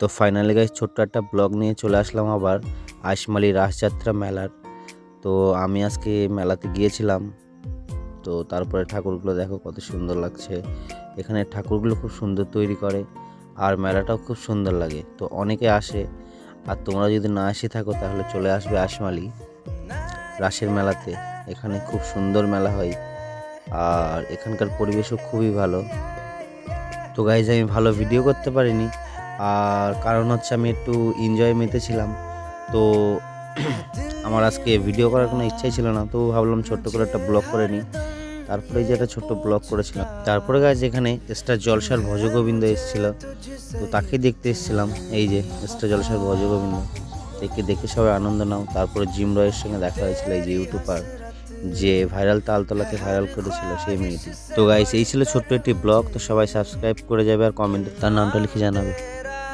তো finally guys ছোট্ট একটা ব্লগ নিয়ে চলে আসলাম আবার আইসমালি রাসযাত্রা মেলার। তো আমি আজকে মেলাতে গিয়েছিলাম। তো তারপরে ঠাকুরগুলো দেখো কত সুন্দর লাগছে। এখানে ঠাকুরগুলো খুব সুন্দর তৈরি করে আর মেলাটাও খুব সুন্দর লাগে। তো অনেকে আসে, আর তোমরা যদি না এসে থাকো তাহলে চলে আসবে আইসমালি রাসের মেলাতে। এখানে খুব সুন্দর মেলা হয় আর এখানকার পরিবেশও খুবই ভালো। তো গাইজ আমি ভালো ভিডিও করতে পারিনি, আর কারণ হচ্ছে আমি একটু এনজয় মেতেছিলাম। তো আমার আজকে ভিডিও করার কোনো ইচ্ছাই ছিল না, তো ভাবলাম ছোট্ট করে একটা ব্লগ করে নিই। তারপরে যে একটা ছোট্ট ব্লগ করেছিলাম। তারপরে গাইজ এখানে স্টার জলসার ভজগোবিন্দ এসেছিল, তো তাকে দেখতে এসেছিলাম। এই যে স্টার জলসার ভজগোবিন্দ, দেখে সবাই আনন্দ নাও। তারপরে জিম রয়ের সঙ্গে দেখা হয়েছিল, এই যে ইউটিউবার যে ভাইরাল তালতলাকে ভাইরাল করেছিল সেই মেয়েটি। তো গাইস এই ছিল ছোট্ট একটি ব্লগ। তো সবাই সাবস্ক্রাইব করে যাবে আর কমেন্টে তার নামটা লিখে জানাবে।